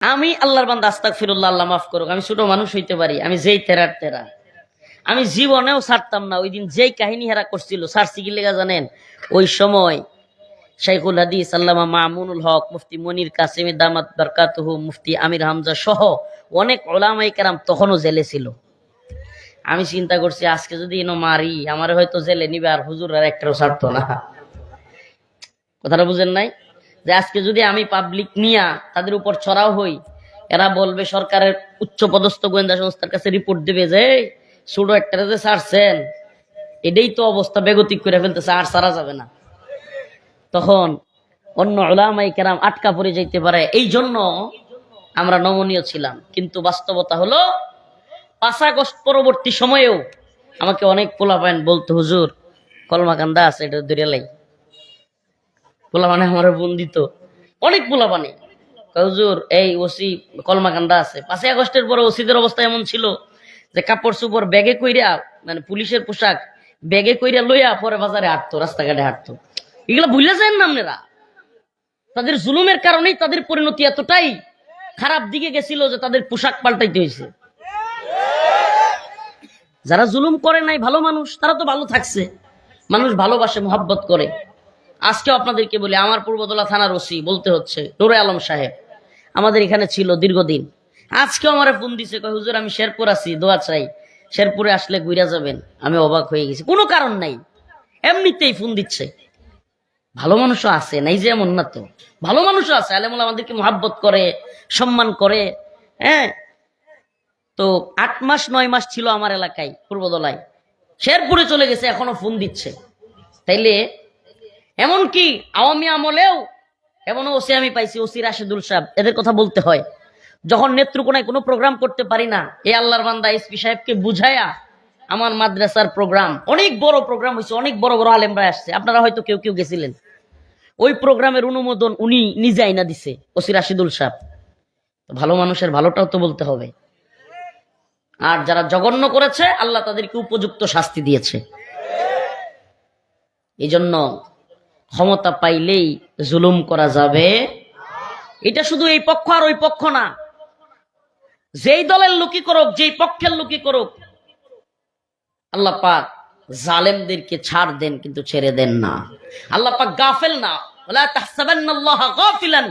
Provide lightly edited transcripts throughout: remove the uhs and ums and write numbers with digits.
আমি আল্লাহর বান্দা, আস্তাগফিরুল্লাহ, আল্লাহ মাফ করুক, আমি ছোট মানুষ হইতে পারি, আমি যেই তেরার তেরা, আমি জীবনেও ছাড়তাম না। ওই দিন যেই কাহিনী হেরা করছিল, ছাড়ছি কি লেগা জানেন? ওই সময় শাইখুল হাদিস আল্লামা মামুনুল হক, মুফতি মনির কাসেমি দামাত বারকাতুহু, মুফতি আমির হামজা সহ অনেক উলামায়ে কেরাম তখনও জেলে ছিল। আমি চিন্তা করছি আজকে যদি এনো মারি, আমার হয়তো জেলে নিবে, আর হুজুর আর একটাও ছাড়তো না। কথাটা বুঝেন নাই? যে আজকে যদি আমি পাবলিক নিয়া তাদের উপর ছড়াও হই, এরা বলবে সরকারের উচ্চ পদস্থ গোয়েন্দা সংস্থার কাছে রিপোর্ট দেবে যে ছোট একটা যে ছাড়ছেন, এটাই তো অবস্থা বেগতিক করে ফেলতেছে, আর ছাড়া যাবে না। তখন অন্য উলামায়ে কেরাম আটকা পড়ে যাইতে পারে। এই জন্য আমরা নমনীয় ছিলাম। কিন্তু বাস্তবতা হলো 5 আগস্ট পরবর্তী সময়েও আমাকে অনেক পোলাপাইন বলতো, হুজুর কলমাকান্দা আছে, এটা ধরে লাই। পোলাপানে আমার বন্দিত অনেক পোলাপানে, হুজুর এই ওসি কলমাকান্দা আছে। 5 আগস্টের পরে ওসিদের অবস্থা এমন ছিল যে কাপড় চোপড় ব্যাগে কইরা, মানে পুলিশের পোশাক ব্যাগে কইরা লইয়া পরে বাজারে হাঁটতো, রাস্তাঘাটে হাঁটতো। এগুলো ভুলে যায় না আপনারা? তাদের জুলুমের কারণেই তাদের পরিণতি এতটাই খারাপ দিকে গেছিল যে তাদের পোশাক পাল্টাইতে হয়েছে। যারা জুলুম করে নাই, ভালো মানুষ, তারা তো ভালো থাকছে। মানুষ ভালোবাসে, মোহাব্বত করে। আজকেও আপনাদেরকে বলি, আমার পূর্বতলা থানার ওসি বলতে হচ্ছে নুরে আলম সাহেব আমাদের এখানে ছিল দীর্ঘদিন। আজকেও আমার ফোন দিছে, কয় হুজুর আমি শেরপুর আছি, দোয়া চাই, শেরপুরে আসলে ঘুরা যাবেন। আমি অবাক হয়ে গেছি, কোনো কারণ নাই, এমনিতেই ফোন দিচ্ছে। ভালো মানুষও আছে, নাই যে এমন না তো, ভালো মানুষও আছে, আলেমুল আমাদেরকে মোহাব্বত করে, সম্মান করে। হ্যাঁ, তো 8 মাস 9 মাস ছিল আমার এলাকায় পূর্বদলায়, শেরপুরে চলে গেছে, এখনো ফোন দিচ্ছে। তাইলে এমনকি আওয়ামী আমলেও এমনও ওসি আমি পাইছি, ওসি রাশেদুল সাহেব, এদের কথা বলতে হয়। যখন নেত্রকোনায় কোনো প্রোগ্রাম করতে পারি না, এ আল্লাহর বান্দা এসপি সাহেবকে বুঝায়া আমার মাদ্রাসার প্রোগ্রাম, অনেক বড় প্রোগ্রাম হয়েছে, অনেক বড় বড় আলেমরা আসছে, আপনারা হয়তো কেউ কেউ গেছিলেন। ওই প্রোগ্রামের অনুমোদন উনি নিজে আইনা দিছে, ওসি রাশিদুল সাহেব। ভালো মানুষের ভালোটাও তো বলতে হবে। আর যারা জঘন্য করেছে, আল্লাহ তাদেরকে উপযুক্ত শাস্তি দিয়েছে। এই জন্য ক্ষমতা পাইলেই জুলুম করা যাবে, এটা শুধু এই পক্ষ আর ওই পক্ষ না, যেই দলের লোকই করুক, যেই পক্ষের লোকই করুক, আল্লাহ পাক জালেমদেরকে ছাড় দেন, কিন্তু ছেড়ে দেন না। আল্লাহ পাক গাফেল না, ওয়ালা তাহসাবান্নাল্লাহা গাফিলান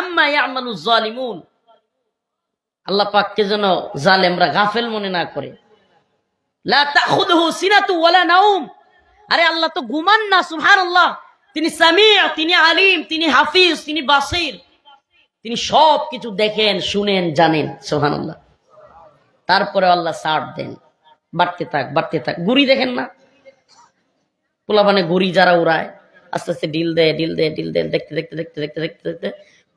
আম্মা ইয়ামালুজ জালিমুন। আল্লাহ পাককে যেন জালেমরা গাফেল মনে না করে। লা তাখুযুহু সিনাতু ওয়ালা নাওম। আরে আল্লাহ তো ঘুমান না, সুবহানাল্লাহ। তিনি সামিউ, তিনি আলিম, তিনি হাফিজ, তিনি বাসির, তিনি সব কিছু দেখেন, শুনেন, জানেন, সুবহানাল্লাহ। তারপরে আল্লাহ ছাড় দেন, বাড়তে থাক, বাড়তে থাক। গুড়ি দেখেন না, পোলাপানে গুড়ি যারা উড়ায়, আস্তে আস্তে ডিল দেয়, ডিল দেয়, ডিল দেয়, দেখতে দেখতে দেখতে দেখতে দেখতে দেখতে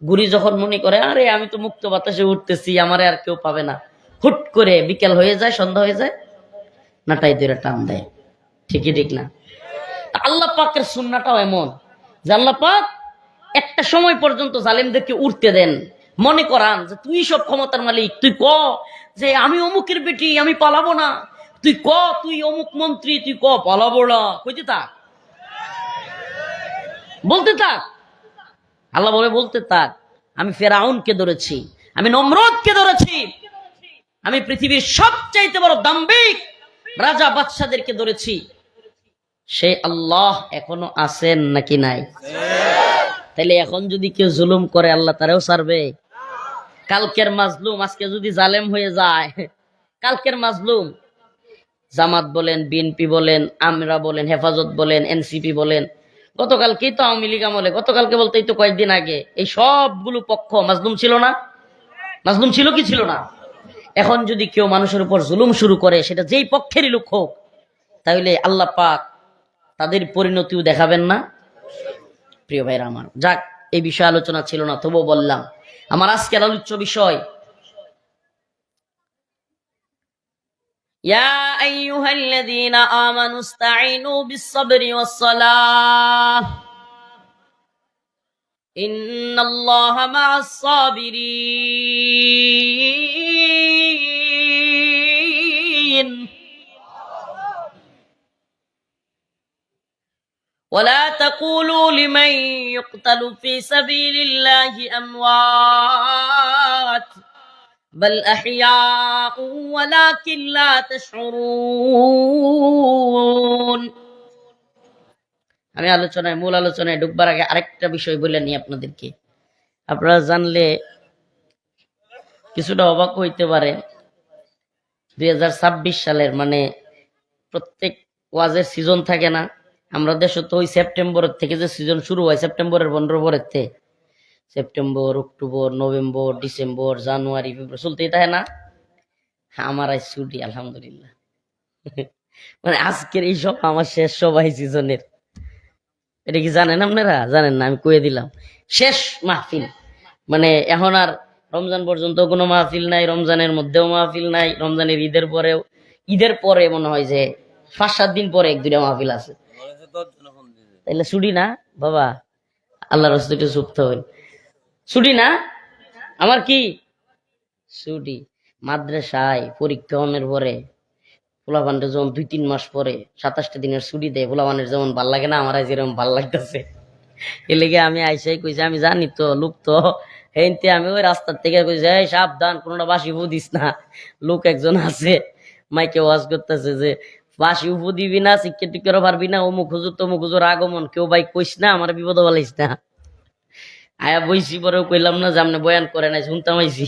গুড়ি যখন মনে করে আরে আমি তো মুক্ত বাতাসে উঠতেছি, আমারে আর কেউ পাবে না, হুট করে বিকেল হয়ে যায়, সন্ধ্যা হয়ে যায়, নাটাই ধরে টান দেয়। ঠিকই ঠিক না? আল্লাহ পাকের সুন্নাহটাও এমন যে আল্লাহ পাক একটা সময় পর্যন্ত জালেমদেরকে উঠতে দেন, মনে করান যে তুই সব ক্ষমতার মালিক, তুই ক যে আমি অমুকের বেটি, আমি পালাবো না, তুই ক তুই অমুক মন্ত্রী, তুই ক পালাবো না, কইতে থাক, বলতে থাক। আল্লাহ বলে বলতে থাক, আমি ফেরাউনকে ধরেছি, আমি নমরুদকে ধরেছি, আমি পৃথিবীর সবচাইতে বড় দাম্ভিক রাজা বাদশাদেরকে ধরেছি। সে আল্লাহ এখনো আছেন নাকি নাই? তাইলে এখন যদি কেউ জুলুম করে, আল্লাহ তারেও ছাড়বে? কালকের মাজলুম আজকে যদি জালেম হয়ে যায়, কালকের মাজলুম জামাত বলেন, বিএনপি বলেন, আমরা বলেন, হেফাজত বলেন, এনসিপি বলেন, গতকালকেই তো আওয়ামী লীগ আমলে, গতকালকে বলতে এই তো কয়েকদিন আগে, এই সবগুলো পক্ষ মাজলুম ছিল না? মাজলুম ছিল কি ছিল না? এখন যদি কেউ মানুষের উপর জুলুম শুরু করে, সেটা যেই পক্ষেরই লোক হোক, তাহলে আল্লাহ পাক তাদের পরিণতিও দেখাবেন না? প্রিয় ভাইরা আমার, যাক, এই বিষয়ে আলোচনা ছিল না, তবুও বললাম। আমার আজকের আলোচ্য বিষয়, ইয়া আইয়ুহাল্লাযীনা আমানু ইসতাঈনু বিস-সাবরি ওয়াস-সালাহ ইন্নাল্লাহা মা'আস-সাবিরিন ওয়া লা তাকুলু লিমান ইউকতালু ফি সাবিলিল্লাহি আমওয়াত বাল আহইয়াউ ওয়ালাকিন লা তাশউরুন। আমি মূল আলোচনায় ঢুকবার আগে আরেকটা বিষয় বলে নিই আপনাদেরকে। আপনারা জানলে কিছুটা অবাক হইতে পারে। 2026 সালের মানে প্রত্যেক ওয়াজের সিজন থাকে না, আমরা দেশে তো ওই সেপ্টেম্বরের থেকে যে সিজন শুরু হয়, সেপ্টেম্বরের 15 পরের থেকে সেপ্টেম্বর, অক্টোবর, নভেম্বর, ডিসেম্বর, জানুয়ারি, ফেব্রুয়ারি চলতেই থাকে না। আমার আজ ছুটি আলহামদুলিল্লাহ। মানে আজকের এই সব আমার শেষ সবাই সিজনের। এটা কি জানেন আপনারা? জানেন না, আমি কয়ে দিলাম। শেষ মাহফিল, মানে এখন আর রমজান পর্যন্ত কোনো মাহফিল নাই, রমজানের মধ্যেও মাহফিল নাই, রমজানের ঈদের পরে মনে হয় যে 5-7 দিন পরে 1-2টা মাহফিল আছে। তাইলে ছুটি না বাবা? আল্লাহর রাস্তায় একটু চুপ হইল। ছুটি না আমার, কি ছুটি? মাদ্রাসায় পরীক্ষা অনের পরে পোলাপানটা যখন 2-3 মাস পরে 27টা দিনের ছুটি দেয়, পোলাপানের যেমন ভাল লাগে না, আমার যেরকম ভাল লাগতেছে। এ লেগে আমি আইসাই কইছি, আমি জানি তো লোক তো হেনতে, আমি ওই রাস্তার থেকে কইছি, এই সাবধান, কোনোটা বাসি উফু দিস না। লোক একজন আছে মাইকে ওয়াজ করতেছে যে বাসি উফু দিবি না, শিক্ষা টিক্ষারও পারবি না, অমুক হুজুর তমুক হুজুর আগমন, কেউ ভাই কইস না, আমার বিপদ বলাইস না। আয়া বইছি, পরেও কইলাম না যে আপনি বয়ান করে নাই, শুনতাম আইছি।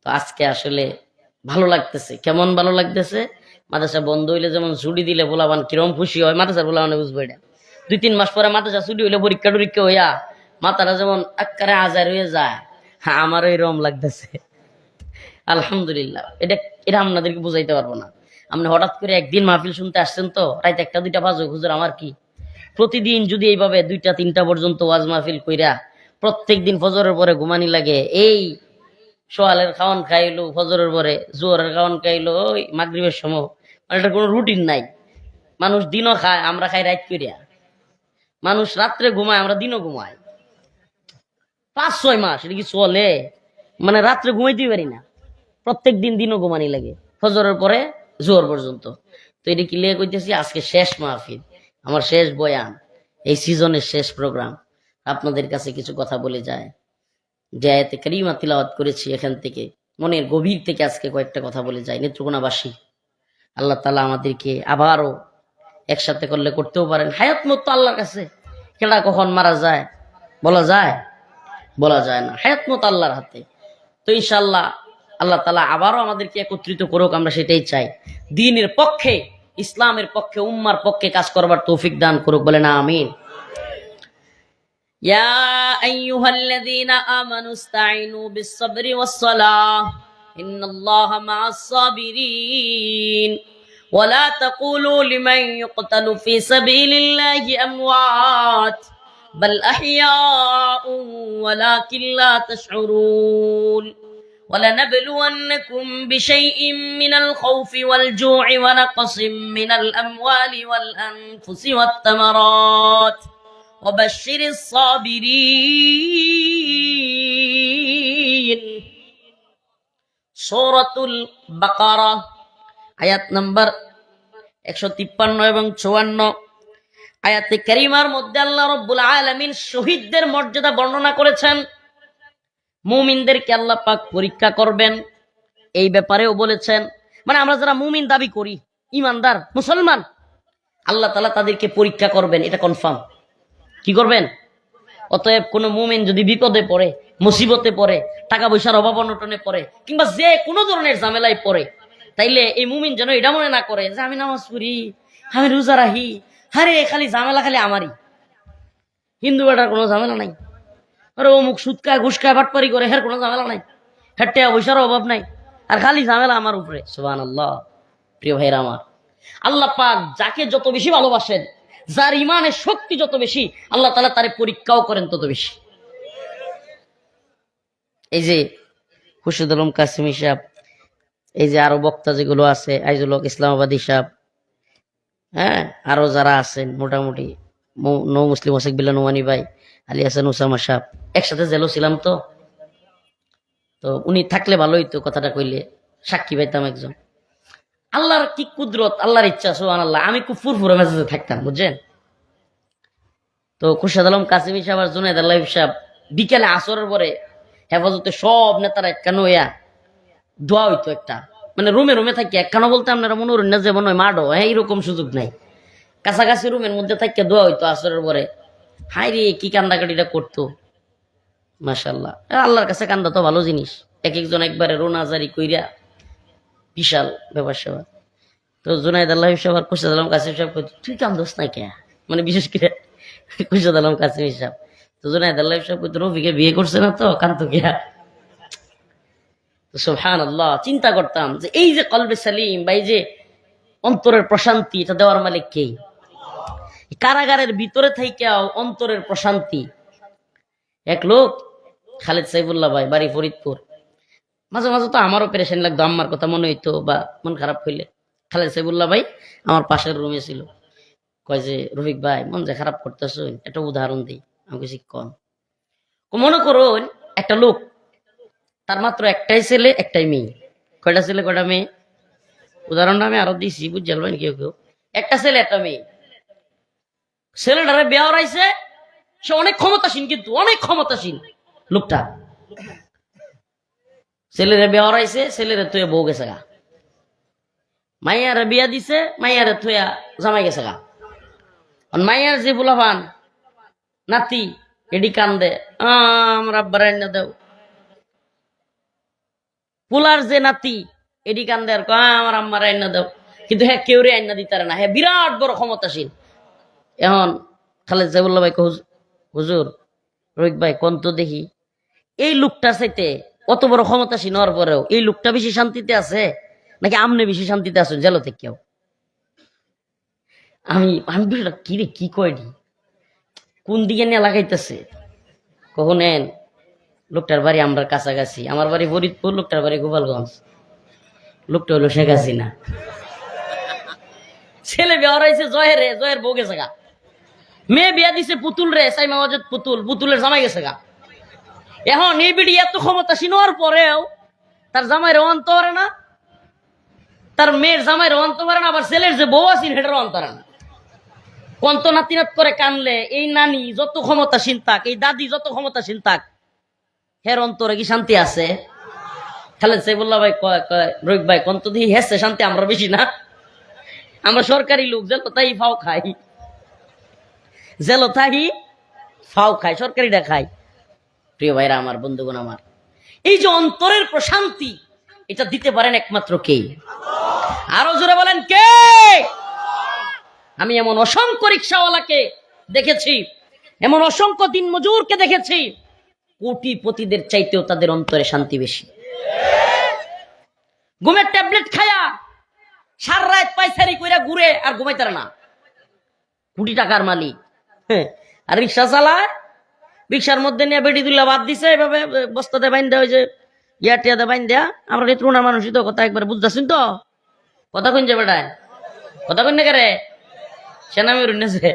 তো আজকে আসলে ভালো লাগতেছে। কেমন ভালো লাগতেছে? মাদ্রাসা বন্ধ হইলে যেমন ছুটি দিলে পোলাপান কিরম খুশি হয়, মাদ্রাসার পোলাপানে বুঝবো এটা। 2-3 মাস পরে মাদ্রাসা ছুটি হইলে পরীক্ষা টরীক্ষা হইয়া মাথাটা যেমন আকারে আজার হয়ে যায়, হ্যাঁ আমারও এরকম লাগতেছে আলহামদুলিল্লাহ। এটা আপনাদেরকে বুঝাইতে পারবো না। আপনি হঠাৎ করে একদিন মাহফিল শুনতে আসছেন, তো রাইতে 1-2টা বাজুক, হুজুর আমার কি? প্রতিদিন যদি এইভাবে 2টা-3টা পর্যন্ত ওয়াজ মাহফিল কইরা প্রত্যেক দিন ফজরের পরে ঘুমানি লাগে, এই সোয়ালের খাওয়ান খাইলো ফজরের পরে, জোহরের খাওয়ান খাইলো ওই মাগরিবের সময়, মানে এটার কোনো রুটিন নাই। মানুষ দিনও খায়, আমরা খাই রাত করিয়া। মানুষ রাত্রে ঘুমায়, আমরা দিনও ঘুমাই। 5-6 মাস এটা কি চলে? মানে রাত্রে ঘুমাইতেই পারি না, প্রত্যেক দিন দিনও ঘুমানি লাগে ফজরের পরে জোহর পর্যন্ত। তো এটা কি লেগে কইতেছি, আজকে শেষ মাহফিল, আমার শেষ বয়ান, এই সিজনের শেষ প্রোগ্রাম। আপনাদের কাছে কিছু কথা বলে যায়। যে আয়াতে কারিমা তিলাওয়াত করেছি, এখান থেকে মনের গভীর থেকে আজকে কয়েকটা কথা বলে যায়। নেত্রকোনাবাসী, আল্লাহ তাআলা আমাদেরকে আবারও একসাথে করলে করতেও পারেন। হায়াত মত তো আল্লাহর কাছে, কেডা কখন মারা যায় বলা যায়? বলা যায় না। হায়াত মত আল্লাহর হাতে। তো ইনশাআল্লাহ আল্লাহ তাআলা আবারও আমাদেরকে একত্রিত করুক, আমরা সেটাই চাই। দ্বীনের পক্ষে, ইসলামের পক্ষে, উম্মার পক্ষে কাজ করবার তৌফিক দান করুক, বলে না আমিন। ইয়া আইয়ুহাল্লাযীনা আমানু ইসতাঈনু বিস-সাবরি ওয়াস-সালাহ ইন্নাল্লাহা মা'আস সাবিরিন ওয়া লা তাকুলু লিমান ইউকতালু ফি সাবিলিল্লাহি আমওয়াত বাল আহইয়াউ ওয়ালাকিন লা তাশউরুন ولنبلونكم بشيء من الخوف والجوع ونقص من الأموال والأنفس والثمرات وبشر الصابرين। সূরাতুল বাকারা আয়াত নাম্বার 153 এবং 54 আয়াতে কারিমার মধ্যে আল্লাহ রাব্বুল আলামিন শহীদদের মর্যাদা বর্ণনা করেছেন। মুমিনদেরকে আল্লাহ পাক পরীক্ষা করবেন এই ব্যাপারেও বলেছেন। মানে আমরা যারা মুমিন দাবি করি, ইমানদার মুসলমান, আল্লাহ তাআলা তাদেরকে পরীক্ষা করবেন, এটা কনফার্ম। কি করবেন? অতএব কোন মুমিন যদি বিপদে পড়ে, মুসিবতে পড়ে, টাকা পয়সার অভাব অনটনে পড়ে, কিংবা যে কোনো ধরনের ঝামেলায় পড়ে, তাইলে এই মুমিন যেন এটা মনে না করে যে আমি নামাজ পড়ি, আমি রোজা রাখি, আরে খালি ঝামেলা খালি আমারই, হিন্দু বেটার কোনো ঝামেলা নাই, আরে অমুক সুদ খায় ঘুষ খায় বাটপারি করে, হের কোনো ঝামেলা নাই, হের টাকা পয়সার অভাব নাই, আর খালি ঝামেলা আমার উপরে। সুবহানাল্লাহ। প্রিয় ভাইরা আমার, আল্লাহ পাক যাকে যত বেশি ভালোবাসেন, যার ইমানের শক্তি যত বেশি, আল্লাহ তাআলা তারে পরীক্ষাও করেন তত বেশি। এই যে খুরশিদ আলম কাসেমী সাহেব, এই যে আরো বক্তা যেগুলো আছে, আইজুল হক ইসলামাবাদী সাহেব, হ্যাঁ, আরো যারা আছেন মোটামুটি, নৌ মুসলিম ওসেক বিল্লাহ নোমানি ভাই, আলী হাসান উসামা সাহেব, একসাথে জেলও ছিলাম। তো উনি থাকলে ভালোই তো, কথাটা কইলে সাক্ষী পাইতাম একজন। আল্লাহর কি কুদরত, আল্লাহর ইচ্ছা, সুবহানাল্লাহ। আমি খুব ফুরফুরে মেজাজে থাকতাম, বুঝছেন? তো খুরশেদ আলম কাসিমি সাহেব আর জুনাইদ আল্লাহ সাহেব বিকেলে আসরের পরে হেফাজতে সব নেতারা একখানো হইয়া দোয়া হইতো একটা, মানে রুমে রুমে থাকি একখানো বলতে আপনারা মনে করেন না যে মনে হয় মাডো, হ্যাঁ এইরকম সুযোগ নাই, কাছাকাছি রুমের মধ্যে থাকিয়া দোয়া হইতো আসরের পরে। হাই রে কি কান্দাকাটিটা করতো, মাশাআল্লাহ। আল্লাহর কাছে কান্দা তো ভালো জিনিস, এক একজন একবারে রোনাজারি কইরা বিশাল ব্যাপার সেবা। তো জুনাইদ আল্লাহ সাহেব আর খুরশেদ আলম কাসিম সাহেব কইতো তুই কান্দোস না কে, মানে বিশেষ করে খুরশেদ আলম কাসিম সাহেব। তো জুনাইদ আল্লাহ সাহেব কইতো রফিকে বিয়ে করছে না তো কান্ত গিয়া। তো সুবহানাল্লাহ, চিন্তা করতাম যে এই যে কলবে সালিম বা এই যে অন্তরের প্রশান্তি, এটা দেওয়ার মালিক কে? কারাগারের ভিতরে থাইকাও অন্তরের প্রশান্তি। এক লোক খালেদ সাইফুল্লাহ ভাই, বাড়ি ফরিদপুর। মাঝে মাঝে তো আমারও পেরেশানি লাগতো, আম্মার কথা মনে হইতো বা মন খারাপ হইলে। খালেদ সাইফুল্লাহ ভাই আমার পাশের রুমে ছিল, কয় যে রফিক ভাই মন যে খারাপ করতেছ, একটা উদাহরণ দিই। আমি কিছু কম, মনে করুন একটা লোক, তার মাত্র একটাই ছেলে একটাই মেয়ে। কয়টা ছেলে কয়টা মেয়ে? উদাহরণটা আমি আরো দিছি, বুঝতে পারবেন কেউ কেউ। একটা ছেলে একটা মেয়ে, ছেলেটারে বিয়ে হরাইছে, সে অনেক ক্ষমতাসীন, কিন্তু অনেক ক্ষমতাসীন লোকটা। ছেলেরে বিয়ে হরাইছে, ছেলেরে তুই বউ গেছে গা। মাইয়ারে বিয়া দিছে, মাইয়ারে থুয়া জামাই গেছে গা। মাইয়ার যে বুলাভান নাতি এডি কান্দে, আমার আব্বার আইনা দেও। পুলার যে নাতি এডি কান্দে আর আমার আম্মার আইনা দেও, কিন্তু হ্যাঁ কেউরে আইনা দিতারে না, হ্যাঁ বিরাট বড় ক্ষমতাসীন। এখন খালেদ সাইফুল্লাহ ভাই হুজুর রহিক ভাই কোন তো দেখি, এই লোকটার চাইতে অত বড় ক্ষমতাসীন হওয়ার পরেও এই লোকটা বেশি শান্তিতে আছে নাকি আমনে বেশি শান্তিতে আছেন জেলো থেকেও? আমি আমি কি রে কি কয়নি, কোন দিকে নিয়ে লাগাইতেছে কখন নেন। লোকটার বাড়ি আমরা কাছাকাছি, আমার বাড়ি ফরিদপুর, লোকটার বাড়ি গোপালগঞ্জ। লোকটা হলো শেখ হাসিনা। ছেলে বিয়ে হরাইছে জয়ের রে, জয়ের বউ গেছে গা। মেয়ে বিয়া দিছে পুতুল রে, সাইমা ওয়াজেদ পুতুল, পুতুলের জামাই গেছে গা। এখন এই বিড়ি এত ক্ষমতাসীন হওয়ার পরেও তার জামাইরে অন্ত পারে না, তার মেয়ের জামাইরে অন্ত পারে না, আবার ছেলের যে বউ আছেন হেটারও অন্ত পারে না। কন্ত নাতিনাত করে কানলে এই নানি যত ক্ষমতাসীন থাক, এই দাদি যত ক্ষমতাসীন থাক, হের অন্তরে কি শান্তি আছে? খালেদ সাইফুল্লাহ ভাই কয় রহিক ভাই কন্ত দিয়ে হেসে শান্তি আমরা বেশি না? আমরা সরকারি লোক, জেলো তাই ফাও খাই, জেলো তাই ফাও খাই, সরকারিটা খাই। প্রিয় ভাইরা আমার, বন্ধুগণ আমার, এই যে অন্তরের প্রশান্তি, এটা দিতে পারেন একমাত্র কে? আরো জোরে বলেন কে? আমি এমন অসংখ্য রিক্সাওয়ালাকে দেখেছি, এমন অসংখ্য দিন মজুরকে দেখেছি, কোটিপতিদের চাইতেও তাদের অন্তরে শান্তি বেশি। ঘুমের ট্যাবলেট খায়া সারা রাত পায়চারি কইরা ঘুরে আর ঘুমাইতারে না, কোটি টাকার মালিক। আর রিক্সা চালায়, রিক্সার মধ্যে নিয়ে বেটি তুলা বাদ দিছে, এভাবে বস্তাতে বাইন দেওয়া, ওই যে ইয়াটিয়াতে বাইন দেয়া। আমরা তৃণা মানুষই তো, কথা একবার বুঝতেছেন তো, কথা কইন যে বেটায়, কথা কইন না কে সেনামি রুনেছে।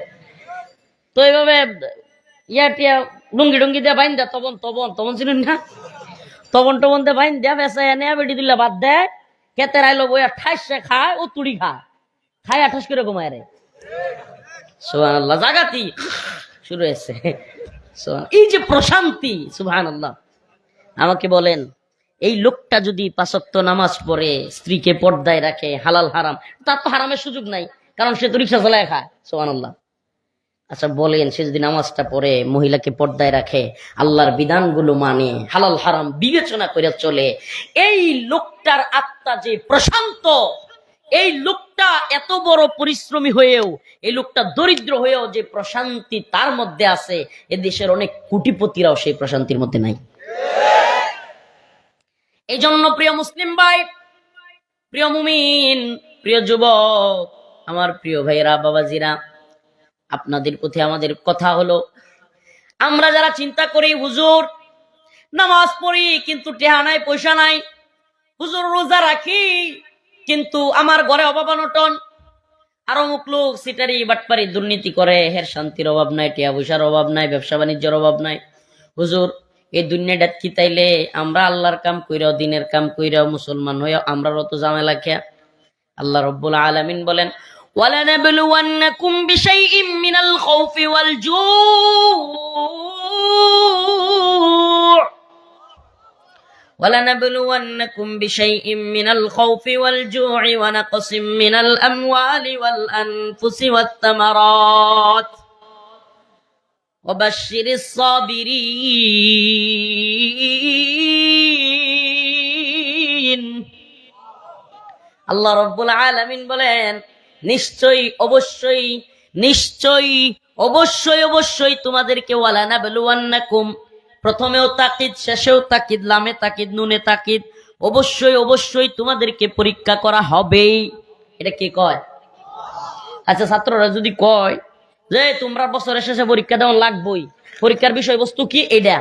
তো এইভাবে ইয়াটিয়া লুঙ্গি ডুঙ্গি দিয়ে বাইন দেয়া, তবন তবন তবন ছিলেন না, তবন টবন দিয়ে বাইন দেয়া, বেসা এনে বেটি তুলা বাদ দেয়, কেতের আইলো বই 28 খায়, ও তুড়ি খায় 28 করে ঘুমায় রে। সুবহানাল্লাহ, জাগাতি শুরু হয়েছে। এই যে প্রশান্তি, সুবহানাল্লাহ। আমাকে বলেন, এই লোকটা যদি 5 ওয়াক্ত নামাজ পড়ে, স্ত্রীকে পর্দায় রাখে, হালাল হারাম, তার তো হারামের সুযোগ নাই, কারণ সে তো রিক্সা চালায় খায়। সুবহানাল্লাহ। আচ্ছা বলেন, সে যদি নামাজটা পড়ে, মহিলাকে পর্দায় রাখে, আল্লাহর বিধানগুলো মানে, হালাল হারাম বিবেচনা করে চলে, এই লোকটার আত্মা যে প্রশান্ত, এই লোকটা এত বড় পরিশ্রমী হয়েও, এই লোকটা দরিদ্র হয়েও যে প্রশান্তি তার মধ্যে আছে, এ দেশের অনেক কোটিপতিরাও সেই প্রশান্তির মধ্যে নাই। এই জন্য প্রিয় মুসলিম ভাই, প্রিয় মুমিন, প্রিয় যুবক, আমার প্রিয় ভাইরা, বাবাজিরা, আপনাদের প্রতি আমাদের কথা হলো, আমরা যারা চিন্তা করি হুজুর নামাজ পড়ি কিন্তু টেহা নাই পয়সা নাই, হুজুর রোজা রাখি কিন্তু আমার ঘরে অভাব অনটন, আর অমুক লোক সিটারি বাটপারি দুর্নীতি করে, হের শান্তির অভাব নাই, টেহা পয়সার অভাব নাই, ব্যবসা বাণিজ্যের অভাব নাই। হুজুর এই দুনিয়াটা কি তাইলে আমরা আল্লাহর কাম কইরাও, দিনের কাম কইরাও, মুসলমান হইয়াও আমরা অত ঝামেলা খেয়া? আল্লাহ রব্বুল আলামিন বলেন, ওয়ালানাবলুওয়ান্নাকুম বিশাইইম মিনাল খাউফি ওয়াল জু' ولنبلونكم بشيء من الخوف والجوع ونقص من الأموال والأنفس والثمرات وبشر الصابرين আল্লাহ রাব্বুল আলামিন বলেন নিশ্চয়ই অবশ্যই তোমাদেরকে ওয়ালানাবলুওয়ান্নাকুম, প্রথমেও তাকিদ, শেষেও তাকিদ, লামে তাকিদ, নুনে তাকিদ, অবশ্যই তোমাদেরকে পরীক্ষা করা হবে। এটা কে কয়? আচ্ছা, ছাত্ররা যদি কয় যে তোমরা বছরের শেষে পরীক্ষা দেওয়া লাগবেই, পরীক্ষার বিষয়বস্তু কি এটা,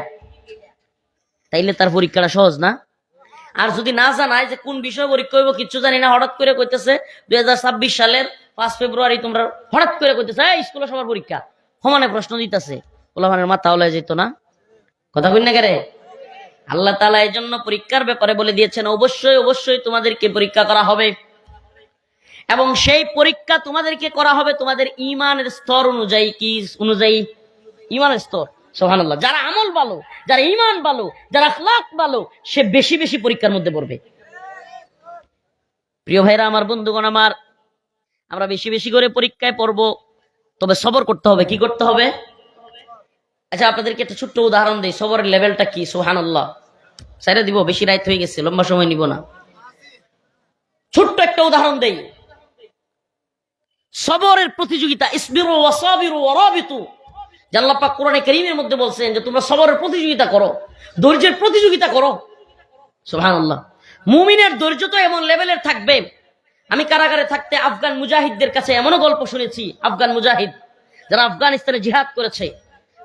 তাইলে তার পরীক্ষাটা সহজ না? আর যদি না জানায় যে কোন বিষয় পরীক্ষা হইব, কিচ্ছু জানি না, হঠাৎ করে কইতেছে 2026 সালের 5 ফেব্রুয়ারি তোমরা হঠাৎ করে কইতেছে এই স্কুলে সবার পরীক্ষা, সমানে প্রশ্ন দিতেছে, ওলামানের মাথা ওলাই যেত না? কথা কই না কেরে? আল্লাহ তাআলা এই জন্য পরীক্ষার ব্যাপারে বলে দিয়েছেন অবশ্যই তোমাদেরকে পরীক্ষা করা হবে, এবং সেই পরীক্ষা তোমাদেরকে করা হবে তোমাদের ঈমানের স্তর অনুযায়ী। কি অনুযায়ী? ঈমানের স্তর। সুবহানাল্লাহ। যারা আমল ভালো, যারা ঈমান ভালো, যারা আখলাক ভালো, সে বেশি বেশি পরীক্ষার মধ্যে পড়বে। প্রিয় ভাইরা আমার, বন্ধুগণ আমার, আমরা বেশি বেশি করে পরীক্ষায় পড়বো, তবে সবর করতে হবে। কি করতে হবে? আচ্ছা, আপনাদেরকে একটা ছোট্ট উদাহরণ দেই, সবরের লেভেলটা কি। সুবহানাল্লাহ। সাইরা দিব, বেশি রাত হয়ে গেছে, লম্বা সময় নিব না। ছোট্ট একটা উদাহরণ দেই। সবরের প্রতিযোগিতা, ইসবিরু ওয়াসাবিরু ওয়ারাবিতু, আল্লাহ পাক কোরআনে কারীমের মধ্যে বলছেন যে তোমরা সবরের প্রতিযোগিতা করো, ধৈর্যের প্রতিযোগিতা করো। সুবহানাল্লাহ। মুমিনের ধৈর্য তো এমন লেভেলের থাকবে। আমি কারাগারে থাকতে আফগান মুজাহিদদের কাছে এমনও গল্প শুনেছি, আফগান মুজাহিদ যারা আফগানিস্তানে জিহাদ করেছে,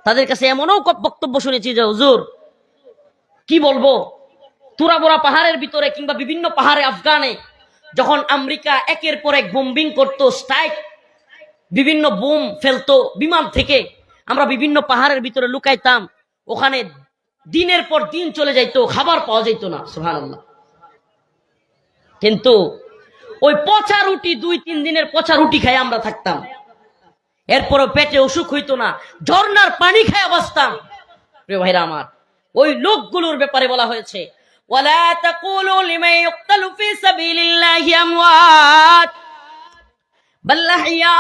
তাদের কাছে এমনও বক্তব্য শুনেছি যে হুজুর কি বলবো, তুরাবোরা পাহাড়ের ভিতরে কিংবা বিভিন্ন পাহাড়ে আফগানে যখন আমেরিকা একের পর এক বোম্বিং করতো, স্ট্রাইক, বিভিন্ন বোম ফেলতো বিমান থেকে, আমরা বিভিন্ন পাহাড়ের ভিতরে লুকাইতাম, ওখানে দিনের পর দিন চলে যাইতো, খাবার পাওয়া যাইত না। সুবহানাল্লাহ। কিন্তু ওই পচা রুটি, 2-3 দিনের পচা রুটি খাই আমরা থাকতাম, এরপরও পেটে অসুখ হইতো না, ঝর্ণার পানি খায় বাঁচতাম। প্রিয় ভাইরা আমার, ওই লোকগুলোর ব্যাপারে বলা হয়েছে ওয়ালা তাকুলু লিমান ইউকতালু ফি সাবিলিল্লাহি আমওয়াত বাল আহইয়া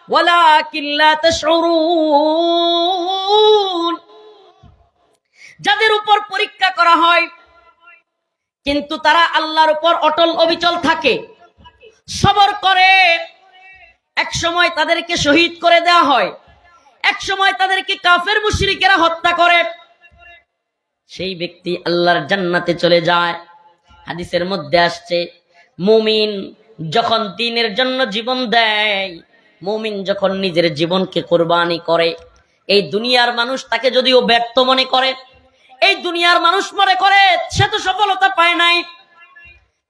ওয়ালাকিন লা তাশউরুন। যাদের উপর পরীক্ষা করা হয় কিন্তু তারা আল্লাহর উপর অটল অবিচল থাকে, সবর করে, এক সময় তাদেরকে শহীদ করে দেওয়া হয়, এক সময় তাদেরকে কাফের মুশরিকেরা হত্যা করে, সেই ব্যক্তি আল্লাহর জান্নাতে চলে যায়। হাদিসের মধ্যে আসছে মুমিন যখন দ্বীনের জন্য জীবন দেয়, মুমিন যখন নিজের জীবনকে কুরবানি করে, এই দুনিয়ার মানুষ তাকে যদিও ব্যর্থ মনে করে, এই দুনিয়ার মানুষ মনে করে সে তো সফলতা পায় নাই,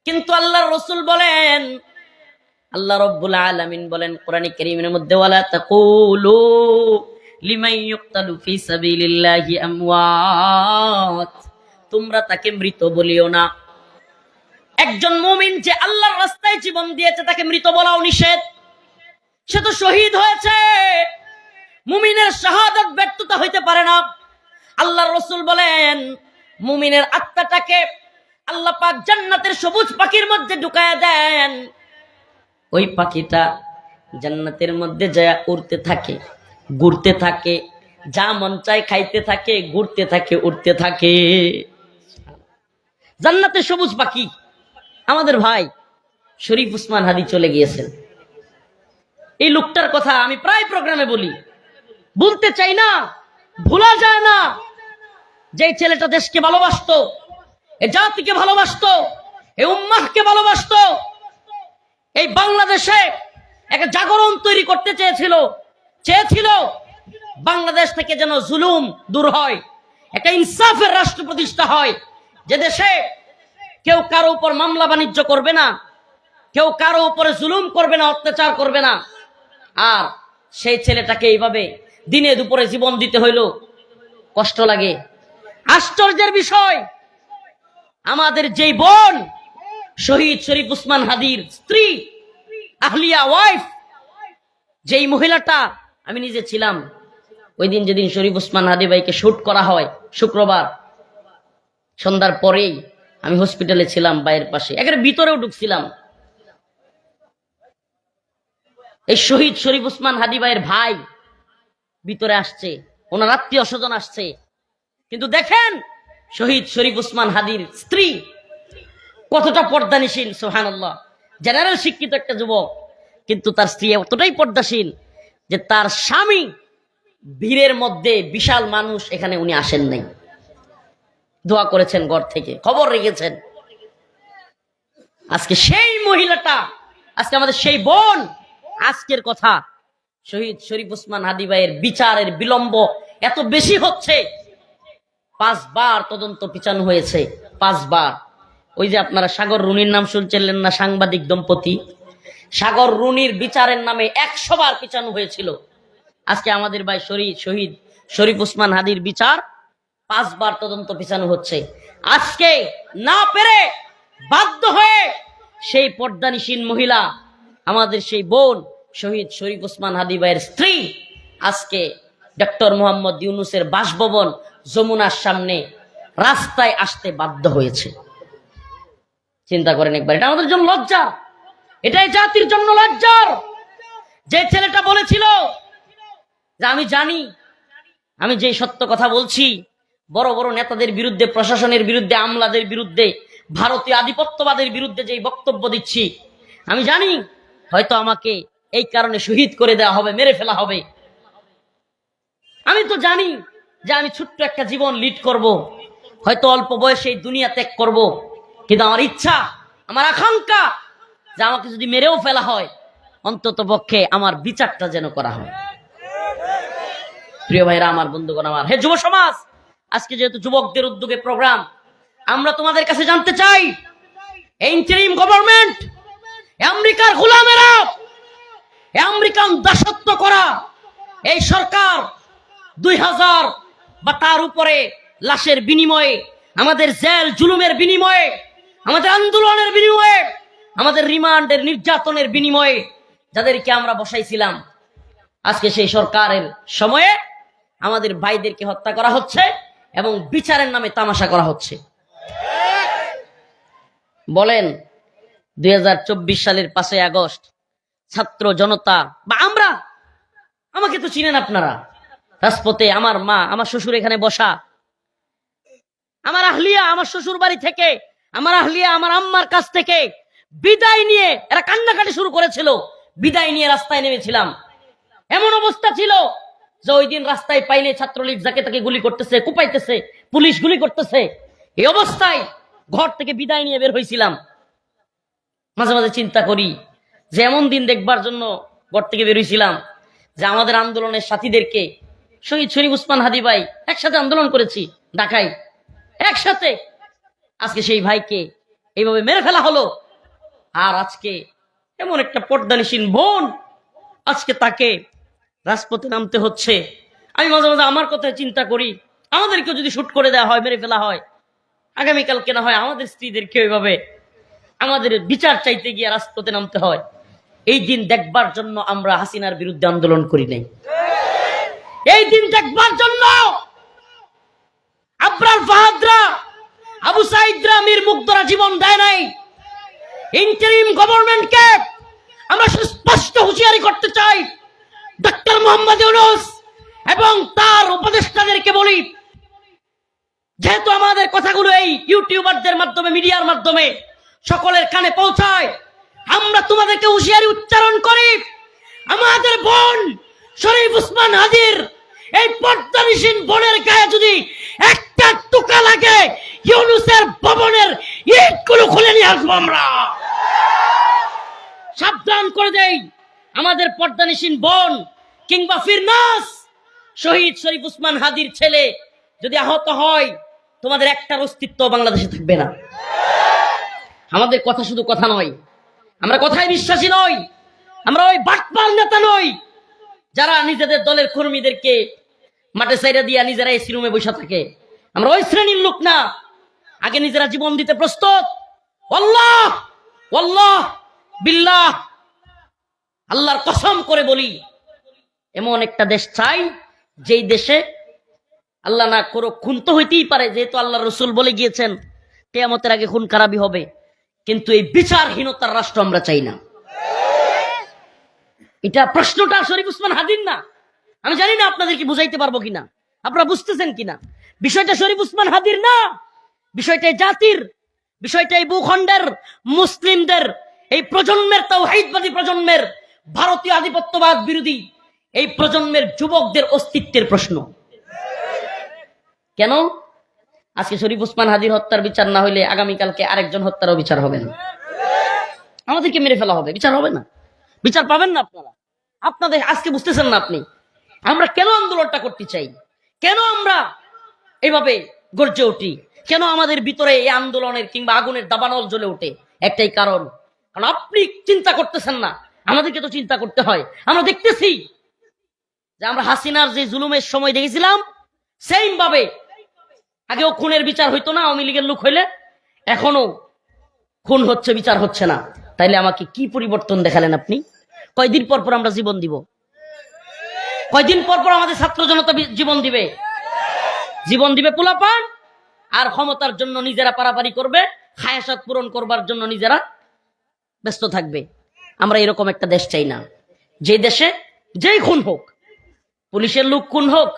কিন্তু আল্লাহর রাসূল বলেন, আল্লাহ রাব্বুল আলামিন বলেন কোরআনে কারীমের মধ্যে ওয়ালা তাকুলু লিমান ইউকতালু ফি সাবিলিল্লাহি আমওয়াত, তোমরা তাকে মৃত বলিও না। একজন মুমিন যে আল্লাহর রাস্তায় জীবন দিয়েছে তাকে মৃত বলাও নিষেধ, সে তো শহীদ হয়েছে। মুমিনের শাহাদাত ব্যর্থতা হইতে পারে না। আল্লাহর রাসূল বলেন মুমিনের আত্মাটাকে আল্লাহ পাক জান্নাতের সবুজ পাখির মধ্যে ঢুকায়া দেন, ওই পাখিটা জান্নাতের মধ্যে যায় উড়তে থাকে, ঘুরতে থাকে, যা মন চায় খাইতে থাকে, ঘুরতে থাকে, উড়তে থাকে। জান্নাতের সবুজ পাখি। আমাদের ভাই শরীফ উসমান হাদি চলে গিয়েছেন, এই লোকটার কথা আমি প্রায় প্রোগ্রামে বলি, বলতে চাই না, ভোলা যায় না। যে ছেলেটা দেশকে ভালোবাসতো, এ জাতিকে ভালোবাসতো, এই উম্মাহকে ভালোবাসতো, এই বাংলাদেশে একটা জাগরণ তৈরি করতে চেয়েছিল বাংলাদেশ থেকে যেন জুলুম দূর হয়, একটা ইনসাফের রাষ্ট্র প্রতিষ্ঠা হয়, যে দেশে কেউ কারো উপর মামলা বাণিজ্য করবে না, কেউ কারো উপরে জুলুম করবে না, অত্যাচার করবে না। আর সেই ছেলেটাকে এইভাবে দিনে দুপুরে জীবন দিতে হইল, কষ্ট লাগে। আশ্চর্যের বিষয়, আমাদের যেই বোন শহীদ শরীফ উসমান হাদির স্ত্রী, আহলিয়া ওয়াইফ, যেই মহিলাটা আমি নিজে ছিলাম ওই দিন, যেদিন শরীফ ওসমান হাদি ভাইকে শুট করা হয় শুক্রবার সন্ধ্যার পরেই আমি হসপিটালে ছিলাম, বাইরের পাশে একেবারে ভিতরেও ঢুকছিলাম। এই শহীদ শরীফ ওসমান হাদি ভাইয়ের ভাই ভিতরে আসছে, ওনার আত্মীয় স্বজন আসছে, কিন্তু দেখেন শহীদ শরীফ ওসমান হাদির স্ত্রী কতটা পর্দানিশীল। সুবহানাল্লাহ, জেনারেল শিক্ষিত একটা যুবক, কিন্তু তার স্ত্রী এতটাই পর্দাশীল যে তার স্বামী ভিড়ের মধ্যে, বিশাল মানুষ, এখানে উনি আসেন নাই, দোয়া করেছেন ঘর থেকে, খবর রেখেছেন। আজকে সেই মহিলাটা, আজকে আমাদের সেই বোন, আজকের কথা শহীদ শরীফ ওসমান হাদি ভাইয়ের বিচারের বিলম্ব এত বেশি হচ্ছে। 5 বার তদন্ত পিছানো হয়েছে, 5 বার। ওই যে আপনারা সাগর রুনির নাম শুনছিলেন না, সাংবাদিক দম্পতি, সাগর রুনির বিচারের নামে 100 বার পিছানো হয়েছিল। আজকে আমাদের ভাই শহীদ শরীফ ওসমান হাদির বিচার 5 বার তদন্ত পিছানো হচ্ছে। আজকে না পেরে বাধ্য হয়ে সেই পর্দানিসীন মহিলা, আমাদের সেই বোন শহীদ শরীফ ওসমান হাদি ভাইয়ের স্ত্রী, আজকে ডক্টর মোহাম্মদ ইউনূসের বাসভবন যমুনার সামনে রাস্তায় আসতে বাধ্য হয়েছে। চিন্তা করেন একবার, এটা আমাদের জন্য লজ্জা, এটাই জাতির জন্য লজ্জার। যে ছেলেটা বলেছিল যে আমি জানি, আমি যে সত্য কথা বলছি, বড় বড় নেতাদের বিরুদ্ধে, প্রশাসনের বিরুদ্ধে, আমলাদের বিরুদ্ধে, ভারতীয় আধিপত্যবাদের বিরুদ্ধে যে বক্তব্য দিচ্ছি, আমি জানি হয়তো আমাকে এই কারণে শহীদ করে দেওয়া হবে, মেরে ফেলা হবে। আমি তো জানি যে আমি ছোট্ট একটা জীবন লিড করব, হয়তো অল্প বয়সে এই দুনিয়া ত্যাগ করব, কিন্তু আমার ইচ্ছা, আমার আকাঙ্ক্ষা যে আমাকে যদি মেরেও ফেলা হয়, অন্তত পক্ষে আমার বিচারটা যেন করা হয়। প্রিয় ভাইরা আমার, বন্ধুগণ আমার, হে যুব সমাজ, আজকে যেহেতু যুবকদের উদ্যোগে প্রোগ্রাম, আমরা তোমাদের কাছে জানতে চাই, এই ইন্টারিম গভর্নমেন্ট, আমেরিকার গোলামেরা, আমেরিকান দাসত্ব করা এই সরকার 2000 বা তার উপরে লাশের বিনিময়ে, আমাদের জেল জুলুমের বিনিময়ে, আমাদের আন্দোলনের বিনিময়ে, আমাদের রিমান্ডের নির্যাতনের বিনিময়ে যাদেরকে আমরা বসাইছিলাম, আজকে সেই সরকারের সময়ে আমাদের ভাইদেরকে হত্যা করা হচ্ছে এবং বিচারের নামে তামাশা করা হচ্ছে। বলেন 2024 সালের 5ই আগস্ট ছাত্র জনতা বা আমরা, আমাকে তো চিনেন আপনারা, রাজপথে আমার মা, আমার শ্বশুর এখানে বসা, আমার আহলিয়া আমার শ্বশুর বাড়ি থেকে, আমার আহলিয়া আমার আম্মার কাছ থেকে বিদায় নিয়ে এরা কান্নাকাটি শুরু করেছিল, বিদায় নিয়ে রাস্তায় নেমেছিলাম। এমন অবস্থা ছিল যে ওই দিন রাস্তায় পাইলে ছাত্রলীগ যাকে তাকে গুলি করতেছে, কুপাইতেছে, পুলিশ গুলি করতেছে। এই অবস্থায় ঘর থেকে বিদায় নিয়ে বের হয়েছিলাম। মাঝে মাঝে চিন্তা করি যে এমন দিন দেখবার জন্য ঘর থেকে বের হয়েছিলাম যে আমাদের আন্দোলনের সাথীদেরকে, শহীদ শরীফ ওসমান হাদি ভাই একসাথে আন্দোলন করেছি ঢাকায় একসাথে, আজকে সেই ভাইকে এইভাবে মেরে ফেলা হলো। আর আজকে এমন একটা পর্দানিসীন বোন, আজকে তাকে রাজপথে নামতে হচ্ছে। আমি মাঝে মাঝে আমার কথায় চিন্তা করি, আমাদেরকে যদি শুট করে দেওয়া হয়, মেরে ফেলা হয়, আগামীকালকে না হয় আমাদের স্ত্রীদেরকে ওইভাবে আমাদের বিচার চাইতে গিয়ে রাজপথে নামতে হয়। এই দিন দেখবার জন্য আমরা হাসিনার বিরুদ্ধে আন্দোলন করি নাই। এই দিন দেখবার জন্য আবরার ফাহাদরা, আবু সাইদরা, মীর মুগ্ধরা জীবন দেয় নাই। ইন্টারিম গভর্নমেন্টকে আমরা সুস্পষ্ট হুঁশিয়ারি করতে চাই, ডক্টর মোহাম্মদ ইউনূস এবং তার উপদেষ্টাদেরকে বলি, যেহেতু আমাদের কথাগুলো এই ইউটিউবারদের মাধ্যমে, মিডিয়ার মাধ্যমে সকলের কানে পৌঁছায়, আমরা তোমাদেরকে হুঁশিয়ারি উচ্চারণ করি, আমাদের বোন শরীফ ওসমান হাদির এই পর্দানিসীন বোনের গায়ে যদি একটা টুকা লাগে, ইউনূসের ভবনের ইটগুলো খুলে নিয়ে আসবো আমরা। সাবধান করে দেই, আমাদের পর্দানিসীন বোন কিংবা ফিরনাস, শহীদ শরীফ ওসমান হাদির ছেলে যদি আহত হয়, তোমাদের একটার অস্তিত্ব বাংলাদেশে থাকবে না। আমাদের কথা শুধু কথা নয়, আমরা কথায় বিশ্বাসী নই, আমরা ওই বাটপার নেতা নই যারা নিজেদের দলের কর্মীদেরকে মাঠে সাইরা দিয়া নিজেরা এসি রুমে বসে থাকে। আমরা ওই শ্রেণীর লোক না, আগে নিজেরা জীবন দিতে প্রস্তুত। আল্লাহ আল্লাহ বিল্লাহ, আল্লাহর কসম করে বলি, এমন একটা দেশ চাই যেই দেশে আল্লাহ না করো খুন তো হইতেই পারে, যেহেতু আল্লাহ রসুল বলে গিয়েছেন কিয়ামতের আগে খুন খারাপই হবে, কিন্তু এই বিচারহীনতার রাষ্ট্র আমরা চাই না। এটা প্রশ্নটা শরীফ উসমান হাদির না। আমি জানি না আপনাদেরকে বুঝাইতে পারবো কিনা, আপনারা বুঝতেছেন কিনা। বিষয়টা শরীফ উসমান হাদির না, বিষয়টা জাতির, বিষয়টা এই ভূখণ্ডের মুসলিমদের, এই প্রজন্মের, তাওহীদবাদী প্রজন্মের, ভারতীয় আধিপত্যবাদ বিরোধী এই প্রজন্মের যুবকদের অস্তিত্বের প্রশ্ন। কেন আজকে শরীফ উসমান হাদির হত্যার বিচার না হইলে আগামীকালকে আরেকজন হত্যারও বিচার হবে না, আমাদেরকে মেরে ফেলা হবে, বিচার হবে না, বিচার পাবেন না আপনারা। আপনাদের আজকে বুঝতেছেন না আপনি আমরা কেন আন্দোলনটা করতে চাই, কেন আমরা এইভাবে গর্জে উঠি, কেন আমাদের ভিতরে এই আন্দোলনের কিংবা আগুনের দাবানল জ্বলে ওঠে। একটাই কারণ আপনি চিন্তা করতেছেন না, আমাদেরকে তো চিন্তা করতে হয়। আমরা দেখতেছি যে আমরা হাসিনার যে জুলুমের সময় দেখেছিলাম, সেম ভাবে আগেও খুনের বিচার হইতো না আওয়ামী লীগের লোক হইলে, এখনো খুন হচ্ছে, বিচার হচ্ছে না। তাইলে আমাকে কি পরিবর্তন দেখালেন আপনি? কয়দিন পর পর আমরা জীবন দিব? কয়দিন পর পর আমাদের ছাত্র জনতা জীবন দিবে? জীবন দিবে পোলাপান, আর ক্ষমতার জন্য নিজেরা পারাপারি করবে, হায়াসাত পূরণ করবার জন্য নিজেরা ব্যস্ত থাকবে। আমরা এরকম একটা দেশ চাই না, যে দেশে যেই খুন হোক, পুলিশের লোক খুন হোক,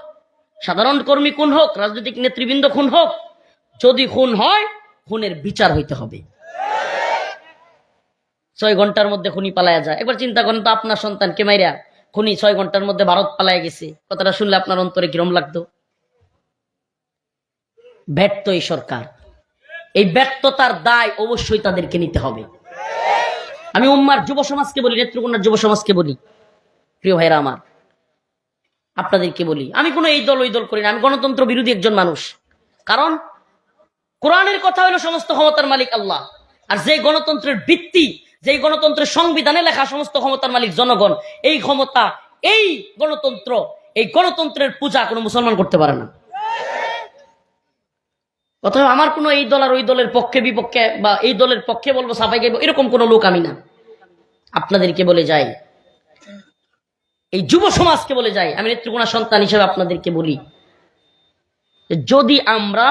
সাধারণ কর্মী খুন হোক, রাজনৈতিক নেতৃবৃন্দ খুন হোক, যদি খুন হয় খুনের বিচার হইতে হবে। 6 ঘন্টার মধ্যে খুনি পালায়া যায়। একবার চিন্তা করেন তো, আপনার সন্তানকে মাইরা খুনি 6 ঘন্টার মধ্যে ভারত পালায়া গেছে, কথাটা শুনলে আপনার অন্তরে কিরম লাগতো? ব্যর্থ এই সরকার, এই ব্যর্থতার দায় অবশ্যই তাদেরকে নিতে হবে। আমি উম্মার যুব সমাজকে বলি, নেত্রকোনার যুব সমাজকে বলি, প্রিয় ভাইরা আমার, আপনাদেরকে বলি, আমি কোনো এই দল ওই দল করি না, আমি গণতন্ত্র বিরোধী একজন মানুষ। কারণ কোরআনের কথা হলো সমস্ত ক্ষমতার মালিক আল্লাহ, আর যে গণতন্ত্রের ভিত্তি, যে গণতন্ত্রের সংবিধানে লেখা সমস্ত ক্ষমতার মালিক জনগণ, এই ক্ষমতা, এই গণতন্ত্র, এই গণতন্ত্রের পূজা কোনো মুসলমান করতে পারে না। অথবা আমার কোনো এই দল আর ওই দলের পক্ষে বিপক্ষে, বা এই দলের পক্ষে বলবো সাফাই গাইবো, এরকম কোনো লোক আমি না। আপনাদেরকে বলে যাই, এই যুব সমাজকে বলে যাই, আমি নেত্রকোনা সন্তান হিসেবে আপনাদেরকে বলি, যদি আমরা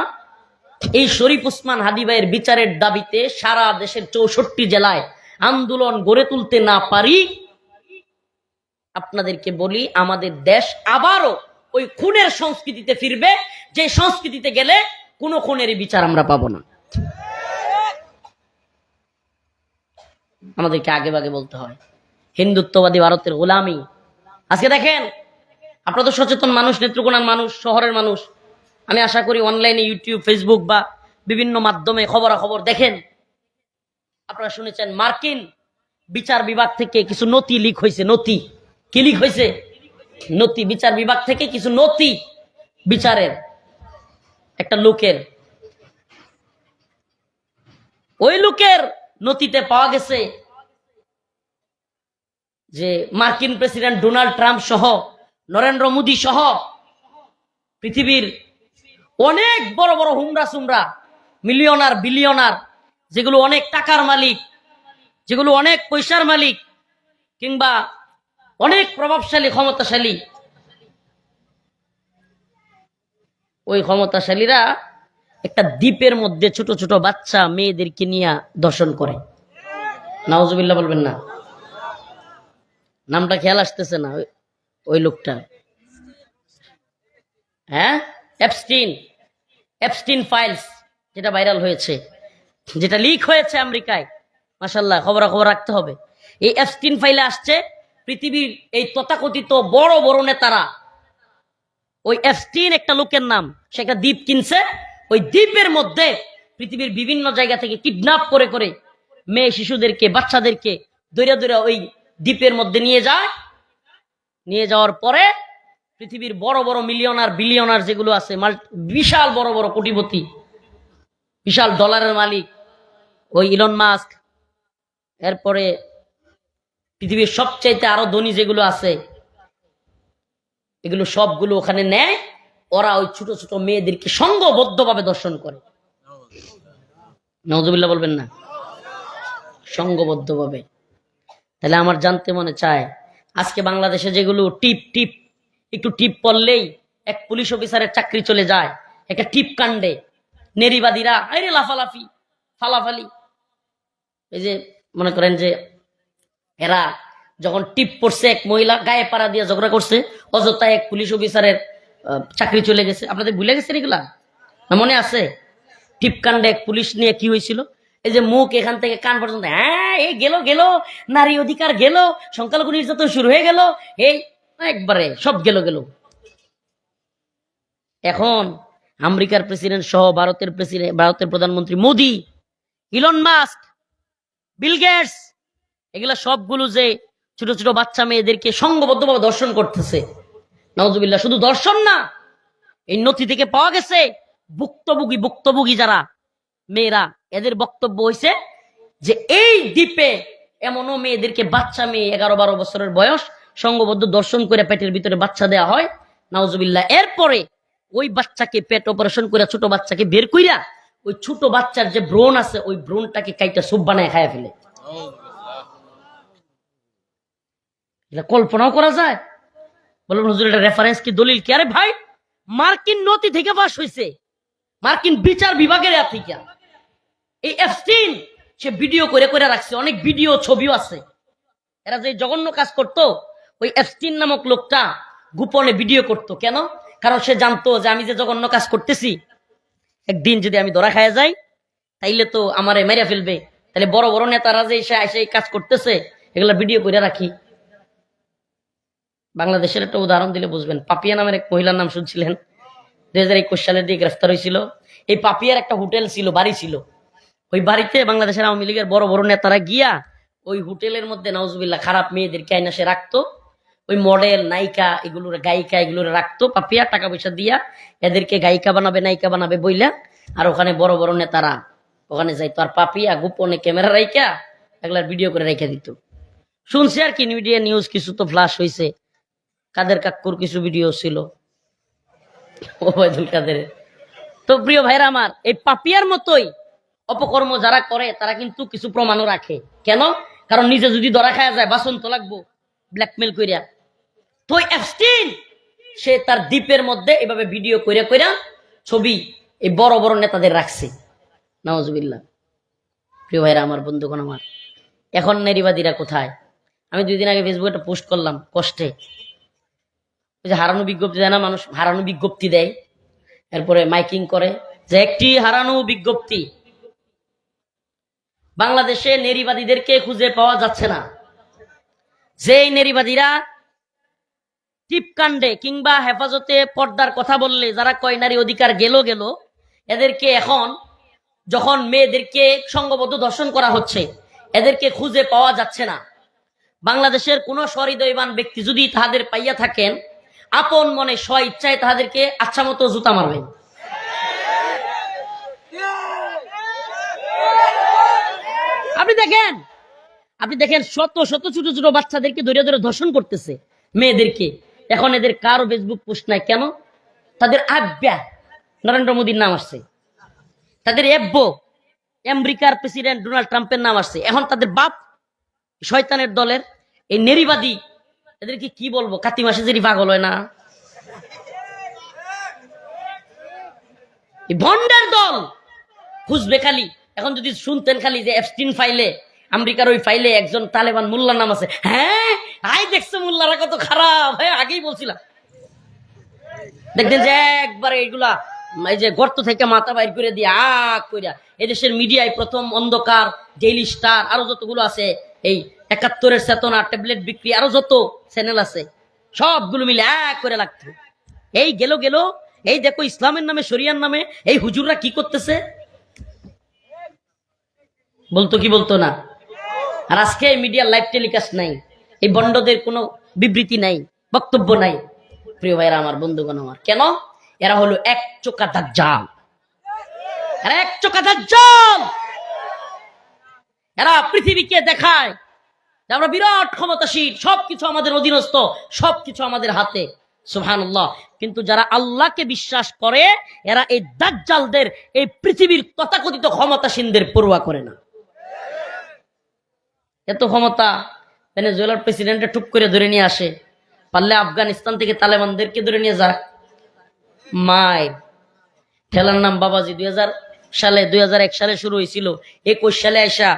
এই শরীফ উসমান হাদী ভাইয়ের বিচারের দাবিতে সারা দেশের 64 জেলায় আন্দোলন গড়ে তুলতে না পারি, আপনাদেরকে বলি আমাদের দেশ আবারও ওই খুনের সংস্কৃতিতে ফিরবে, যে সংস্কৃতিতে গেলে কোনো খুনেরই বিচার আমরা পাবো না। আমাদেরকে আগে ভাগে বলতে হয়, হিন্দুত্ববাদী ভারতের গোলামি। আজকে দেখেন, আপনারা তো সচেতন মানুষ, নেত্রকোনার মানুষ, শহরের মানুষ, আমি আশা করি অনলাইনে ইউটিউব, ফেসবুক বা বিভিন্ন মাধ্যমে খবরাখবর দেখেন। আপনারা শুনেছেন মার্কিন বিচার বিভাগ থেকে কিছু নথি লিক হয়েছে। নথি কি লিক হয়েছে? নথি, বিচার বিভাগ থেকে কিছু নথি, বিচারের একটা লোকের, ওই লোকের নথিতে পাওয়া গেছে যে মার্কিন প্রেসিডেন্ট ডোনাল্ড ট্রাম্প সহ, নরেন্দ্র মোদী সহ পৃথিবীর অনেক বড় বড় হুমরা সুমরা, মিলিয়নার, বিলিয়নার, যেগুলো অনেক টাকার মালিক, যেগুলো অনেক পয়সার মালিক, কিংবা অনেক প্রভাবশালী ক্ষমতাশালী, ওই ক্ষমতাশালীরা একটা দ্বীপের মধ্যে ছোট ছোট বাচ্চা মেয়েদেরকে নিয়ে দর্শন করে। নাউজুবিল্লাহ বলবেন না? নামটা খেয়াল আসতেছে না ওই লোকটা? হ্যাঁ, এপস্টিন ফাইলস, যেটা ভাইরাল হয়েছে, যেটা লিক হয়েছে আমেরিকায়। মাশাআল্লাহ, খবরাখবর রাখতে হবে। এই এপস্টিন ফাইলে আসছে পৃথিবীর এই তথাকথিত বড় বড় নেতারা, ওই এপস্টিন একটা লোকের নাম, সে একটা দ্বীপ কিনছে, ওই দ্বীপের মধ্যে পৃথিবীর বিভিন্ন জায়গা থেকে কিডন্যাপ করে করে মেয়ে শিশুদেরকে, বাচ্চাদেরকে দৈরা দৈরা ওই দ্বীপের মধ্যে নিয়ে যায়। নিয়ে যাওয়ার পরে পৃথিবীর বড় বড় মিলিয়নার, বিলিয়নার যেগুলো আছে, বিশাল বড় বড় কোটিপতি, বিশাল ডলারের মালিক, ওই ইলন মাস্ক, এরপরে পৃথিবীর সবচাইতে আরো ধনী যেগুলো আছে, এগুলো সবগুলো ওখানে নেয়। ওরা ওই ছোট ছোট মেয়েদেরকে সংঘবদ্ধভাবে দর্শন করে। নাউজুবিল্লাহ বলবেন না? সংঘবদ্ধভাবে। তাহলে আমার জানতে মনে চায়, আজকে বাংলাদেশে যেগুলো টিপ টিপ একটু টিপ পড়লেই এক পুলিশ অফিসারের চাকরি চলে যায়, একটা টিপ কাণ্ডে নেরিবাদীরা আরে লাফালাফি ফালাফালি। এই যে মনে করেন যে এরা যখন টিপ পড়ছে, এক মহিলা গায়ে পাড়া দিয়ে ঝগড়া করছে, অযথা এক পুলিশ অফিসারের চাকরি চলে গেছে। আপনাদের ভুলে গেছেন এগুলা? না মনে আছে? টিপ কাণ্ডে এক পুলিশ নিয়ে কি হয়েছিল, এই যে মুখ এখান থেকে কান পর্যন্ত, হ্যাঁ এই গেল গেল, নারী অধিকার গেল, সংখ্যালঘু নির্যাতন শুরু হয়ে গেল, এই একবারে সব গেল গেল। এখন আমেরিকার প্রেসিডেন্ট সহ ভারতের প্রধানমন্ত্রী Modi, Elon Musk, Bill Gates, এগুলা সবগুলো যে ছোট ছোট বাচ্চা মেয়েদেরকে সংঘবদ্ধভাবে দর্শন করতেছে, নাউজুবিল্লাহ। শুধু দর্শন না, এই নথি থেকে পাওয়া গেছে ভুক্তভোগী যারা মেয়েরা, এদের বক্তব্য হয়েছে যে এই দ্বীপে এমনও মেয়েদেরকে, বাচ্চা মেয়ে 11-12 বছরের বয়স, সংঘবদ্ধ দর্শন করে পেটের ভিতরে বাচ্চা দেয়া হয়, নাউজুবিল্লাহ। এরপরে ওই বাচ্চাকে পেট অপারেশন করে ছোট বাচ্চাকে বের কইরা ওই ছোট বাচ্চার যে ব্রণ আছে ওই ব্রণটাকে কাইটা সুপ বানায় খায় ফেলে। এটা কল্পনাও করা যায়? বলুন হুজুর, এটা রেফারেন্স কি, দলিল কি? আরে ভাই, মার্কিন নথি থেকে পাস হয়েছে, মার্কিন বিচার বিভাগের থেকে। এই এফস্টিন সে ভিডিও করে করে রাখছে, অনেক ভিডিও ছবিও আছে। এরা যে জঘন্য কাজ করতো, ওই এফস্টিন নামক লোকটা গোপনে ভিডিও করতো। কেন? কারণ সে জানতো যে আমি যে জঘন্য কাজ করতেছি, একদিন যদি আমি ধরা খায় যাই তাইলে তো আমারে মেরে ফেলবে। তাহলে বড় বড় নেতারা যে এসে কাজ করতেছে এগুলা ভিডিও করে রাখি। বাংলাদেশের একটা উদাহরণ দিলে বুঝবেন। পাপিয়া নামের এক মহিলার নাম শুনছিলেন, 2021 সালের দিকে গ্রেফতার হয়েছিল। এই পাপিয়ার একটা হোটেল ছিল, বাড়ি ছিল। ওই বাড়িতে বাংলাদেশের আওয়ামী লীগের বড় বড় নেতারা গিয়া ওই হোটেলের মধ্যে নাউজুবিল্লাহ খারাপ মেয়েদেরকে আইনা সে রাখতো। ওই মডেল, নায়িকা, এগুলোর গায়িকা, এগুলোর রাখতো। পাপিয়া টাকা পয়সা দিয়া এদেরকে গায়িকা বানাবে, নায়িকা বানাবে বইলা। আর ওখানে বড় বড় নেতারা ওখানে যাইতো, আর পাপিয়া গোপনে ক্যামেরা রাইকা এগুলার ভিডিও করে রেখে দিত। শুনছি আর কি, মিডিয়া নিউজ কিছু তো ফ্লাশ হয়েছে, কাদের কাক্কুর কিছু ভিডিও ছিল, ওবায়দুল কাদের। তো প্রিয় ভাইরা আমার, এই পাপিয়ার মতোই অপকর্ম যারা করে তারা কিন্তু কিছু প্রমাণও রাখে। কেন? কারণ নিজে যদি ধরা খাওয়া যায় বাসন তো লাগবো, ব্ল্যাকমেল কইরা। তো এফস্টিন সে তার দ্বীপের মধ্যে এভাবে ভিডিও কইরা কইরা ছবি এই বড় বড় নেতাদের রাখছে, নাউজুবিল্লাহ। প্রিয় ভাইরা আমার, বন্ধুগণ আমার, এখন নারীবাদীরা কোথায়? আমি 2 দিন আগে ফেসবুকে একটা পোস্ট করলাম, কষ্টে। ওই যে হারানো বিজ্ঞপ্তি দেয় না, মানুষ হারানো বিজ্ঞপ্তি দেয়, এরপরে মাইকিং করে যে একটি হারানো বিজ্ঞপ্তি। বাংলাদেশে নারীবাদীদেরকে খুঁজে পাওয়া যাচ্ছে না। যেই নারীবাদীরা টিপকাণ্ডে কিংবা হেফাজতে পর্দার কথা বললে যারা কয় নারী অধিকার গেল গেল, এদেরকে এখন যখন মেয়েদেরকে সংঘবদ্ধ দর্শন করা হচ্ছে, এদেরকে খুঁজে পাওয়া যাচ্ছে না। বাংলাদেশের কোন সহৃদয়বান ব্যক্তি যদি তাদের পাইয়া থাকেন, আপন মনে স্ব ইচ্ছায় তাদেরকে আচ্ছা মতো জুতা মারবেন। আপনি দেখেন শত শত ছোট ছোট বাচ্চাদেরকে ধরে ধরে ধর্ষণ করতেছে মেয়েদেরকে। এখন এদের কারো ফেসবুক পোস্ট নাই। কেন? তাদের আব্বা নরেন্দ্র মোদীর নাম আসছে, তাদের এব্বো আমেরিকার প্রেসিডেন্ট ডোনাল্ড ট্রাম্পের নাম আসছে। এখন তাদের বাপ শয়তানের দলের এই নারীবাদী, এদেরকে কি বলবো? কাতি মাসে যে পাগল হয় না, ভন্ডার দল খুঁজবে খালি। এখন যদি শুনতেন খালি যে এফস্টিন ফাইলে, আমেরিকার ওই ফাইলে একজন তালেবান মোল্লার নাম আছে, হ্যাঁ আই দেখছো মোল্লারা কত খারাপ, হ্যাঁ আগেই বলছিলাম। দেখতেন যে একবারে এইগুলা এই যে গর্ত থেকে মাথা বাইর করে দিয়ে আগ কইরা এদেশের মিডিয়ায় প্রথম অন্ধকার, ডেইলি স্টার, আরো যতগুলো আছে, এই 71-এর চেতনা, ট্যাবলেট বিক্রি, আরো যত চ্যানেল আছে, সবগুলো মিলে এক করে লাগতো। এই গেল গেল, এই দেখো ইসলামের নামে, শরিয়ার নামে এই হুজুররা কি করতেছে, বলতো কি বলতো না? আর আজকে মিডিয়ার লাইভ টেলিকাস্ট নাই, এই বন্ডদের কোনো বিবৃতি নাই, বক্তব্য নাই। প্রিয় ভাইরা আমার, বন্ধুগণ আমার, কেন? এরা হলো এক চোখা দাজ্জাল। এরা এক চোখা দাজ্জাল। এরা পৃথিবীকে দেখায় যে আমরা বিরাট ক্ষমতাশীল, সবকিছু আমাদের অধীনস্থ, সবকিছু আমাদের হাতে, সুবহানাল্লাহ। কিন্তু যারা আল্লাহকে বিশ্বাস করে এরা এই দাজ্জালদের, এই পৃথিবীর তথাকথিত ক্ষমতাসীনদের পরোয়া করে না। এত ক্ষমতা, ভেনেজুয়েলার প্রেসিডেন্টে টুপ করে ধরে নিয়ে আসে, পারলে আফগানিস্তান থেকে তালেবানদেরকে ধরে নিয়ে যাক। মায়ের ঠেলার নাম বাবাজি। 2001 সালে শুরু হয়েছিল, 21 সালে আইসা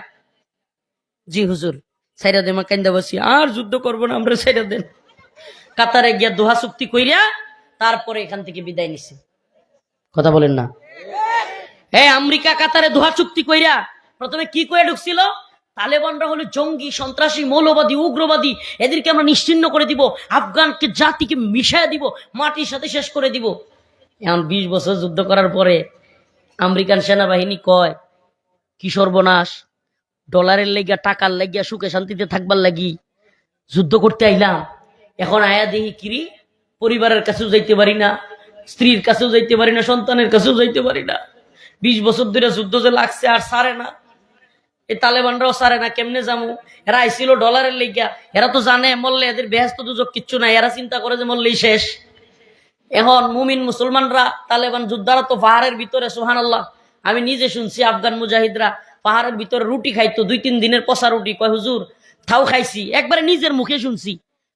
জি হুজুর সাইরা দেমা কান্দা বসি, আর যুদ্ধ করবো না আমরা, সাইরা দেন। কাতারে গিয়া দোহা চুক্তি কইরা তারপরে এখান থেকে বিদায় নিছে। কথা বলেন না? আমেরিকা কাতারে দোহা চুক্তি কইরা প্রথমে কি কয়ে ঢুকছিল? তালেবানরা হলো জঙ্গি, সন্ত্রাসী, মৌলবাদী, উগ্রবাদী, এদেরকে আমরা নিশ্চিহ্ন করে দিব, আফগানকে জাতিকে মিশাইয়া দিব, মাটির সাথে শেষ করে দিব। এখন 20 বছর যুদ্ধ করার পরে আমেরিকান সেনাবাহিনী কয় কি সর্বনাশ, ডলারের লেগিয়া, টাকার লেগিয়া, সুখে শান্তিতে থাকবার লাগি যুদ্ধ করতে আইলাম, এখন আয়া দেখি কিরি পরিবারের কাছেও যাইতে পারি না, স্ত্রীর কাছেও যাইতে পারি না, সন্তানের কাছেও যাইতে পারি না। 20 বছর ধরে যুদ্ধ যে লাগছে আর সারে না, এই তালেবানরাও সারে না। কেমনে যাবো? এরা আইছিল ডলারের লেগিয়া, এরা তো জানে মরলে এদের বেহেশত দুজক কিচ্ছু নাই, এরা চিন্তা করে যে মরলেই শেষ। এখন মুমিন মুসলমানরা, তালেবান যোদ্ধারা তো পাহাড়ের ভিতরে, সুবহানাল্লাহ, আমি নিজে শুনছি আফগান মুজাহিদরা পাহাড়ের ভিতরে রুটি খাইতো, 2-3 দিনের পচা রুটি। কয় হুজুর তাও খাইছি, একবারে নিজের মুখে শুনছি,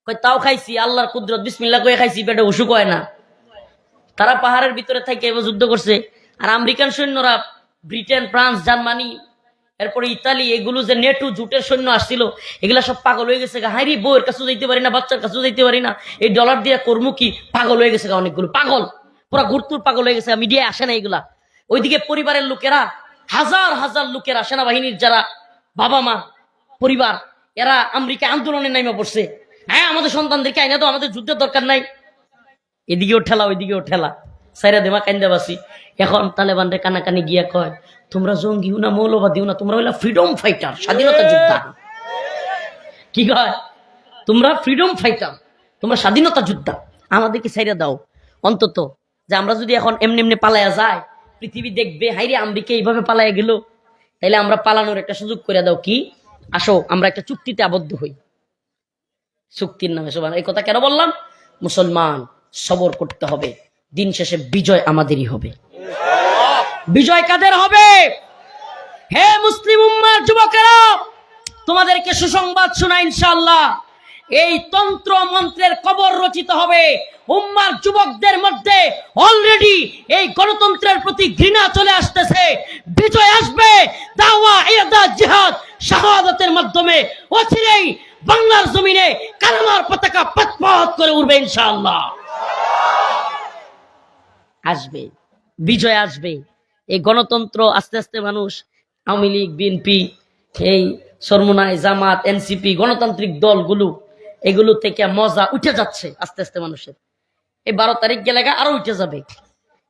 কয় তাও খাইছি, আল্লাহর কুদরত, বিসমিল্লাহ কয়ে খাইছি, পেটে অসুখ হয় না। তারা পাহাড়ের ভিতরে থেকে এবার যুদ্ধ করছে। আর আমেরিকান সৈন্যরা ব্রিটেন, ফ্রান্স, জার্মানি, এরপরে ইতালি, এগুলো যে নেটো জুটের সৈন্য আসছিল, এগুলা সব পাগল হয়ে গেছে। হাইরি বউয়ের কাছেও যাইতে পারি না, বাচ্চার কাছেও যাইতে পারি না, এই ডলার দিয়ে কর্ম কি, পাগল হয়ে গেছে। অনেকগুলো পাগল, পুরা ঘুরতুর পাগল হয়ে গেছে, মিডিয়ায় আসে না এগুলা। ওইদিকে পরিবারের লোকেরা, হাজার হাজার লোকেরা, সেনাবাহিনীর যারা বাবা মা পরিবার, এরা আমেরিকা আন্দোলনের নামে পড়ছে। আমাদের সন্তানদেরকে আইনা তো, আমাদের যুদ্ধের দরকার নাই। এদিকেও ঠেলা, ওইদিকেও ঠেলা, সাইরা দেমা কান্দাবাসি। এখন তালেবানরে কানাকানি গিয়া কয় তোমরা জঙ্গিও না, মৌলবাদীও না, তোমরা হইলা ফ্রিডম ফাইটার, স্বাধীনতা যোদ্ধা। কি কয়? তোমরা ফ্রিডম ফাইটার, তোমরা স্বাধীনতা যোদ্ধা, আমাদেরকে সাইরা দাও অন্তত, যে আমরা যদি এখন এমনি এমনি পালায়া যায়, পৃথিবী দেখবে হাইরে আমেরিকা এইভাবে পালায়া গেল, তাইলে আমরা পালানোর একটা সুযোগ করে দাও। কি, আসো আমরা একটা চুক্তিতে আবদ্ধ হই। চুক্তির নামে সব এই কথা কেন বললাম? মুসলমান সবর করতে হবে, দিন শেষে বিজয় আমাদেরই হবে। বিজয় কাদের হবে? হে মুসলিম উম্মার যুবকেরা, তোমাদেরকে সুসংবাদ শোনা, ইনশাআল্লাহ এই তন্ত্র মন্ত্রের কবর রচিত হবে। উম্মার যুবকদের মধ্যে অলরেডি এই গণতন্ত্রের প্রতি ঘৃণা চলে আসতেছে। বিজয় আসবে দাওয়া, ইরদাদ, জিহাদ, শাহাদাতের মাধ্যমে। অচিরেই বাংলার জমিনে কালেমার পতাকা পথ করে উঠবে ইনশাআল্লাহ। আসবে, বিজয় আসবে। এই গণতন্ত্র আস্তে আস্তে মানুষ, আওয়ামী লীগ, বিএনপি, এই সরমুনাই, জামাত, এনসিপি, গণতান্ত্রিক দলগুলো, এগুলো থেকে মজা উঠে যাচ্ছে আস্তে আস্তে মানুষের। এই 12 তারিখ গেলে আরো উঠে যাবে।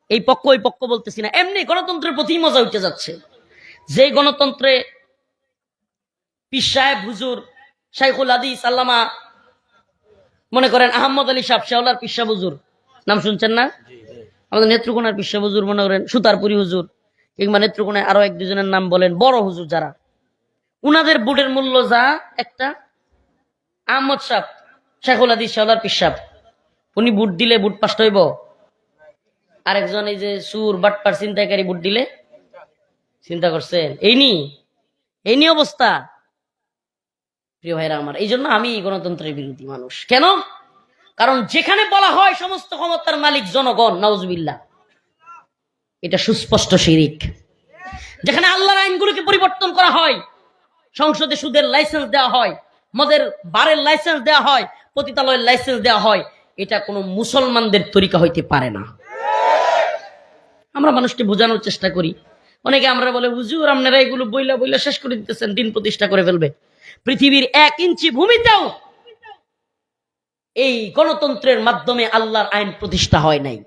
এই পক্ষ ওই পক্ষ বলতেছি না, এমনি গণতন্ত্রের প্রতি মজা উঠে যাচ্ছে। যে গণতন্ত্রে পীর সাহেব হুজুর, শাইখুল হাদিস আল্লামা, মনে করেন আহমদ আলী সাহেব, শেওলার পীর সাহেব হুজুর নাম শুনছেন না? আমাদের নেত্রকোনার পীর সাহেব হুজুর, মনে করেন সুতারপুরি হুজুর, কিংবা নেত্রকোনায় আরো 1-2 জনের নাম বলেন, বড় হুজুর যারা, উনাদের বুটের মূল্য যা একটা, আহমদ সাহেব, শাইখুল হাদিস, শেওলার পীর সাহেব, উনি বুট দিলে বুট পাস্ট হইব। আরেকজন এই যে সুর বাটপার চিন্তাকারী বুট দিলে, চিন্তা করছেন এই নি অবস্থা। প্রিয় ভাইরা আমার, এই জন্য আমি গণতন্ত্রের বিরোধী মানুষ। কেন? কারণ যেখানে বলা হয় সমস্ত ক্ষমতার মালিক জনগণ, নাউজুবিল্লাহ, এটা সুস্পষ্ট শিরিক। যেখানে আল্লাহর আইনগুলোকে পরিবর্তন করা হয়, সংসদে সুদের লাইসেন্স দেওয়া হয়, মদের বারের লাইসেন্স দেওয়া হয়, পতিতালয়ের লাইসেন্স দেওয়া হয়, এটা কোনো মুসলমানদের তরিকা হইতে পারে না। আমরা মানুষকে বোঝানোর চেষ্টা করি। অনেকে আমরা বলে হুজুর আপনারা এগুলো বইলা বইলা শেষ করে দিতেছেন, দিন প্রতিষ্ঠা করে ফেলবে। পৃথিবীর 1 ইঞ্চি ভূমিতেও এই গণতন্ত্রের মাধ্যমে আল্লাহর আইন প্রতিষ্ঠা হয় নাই।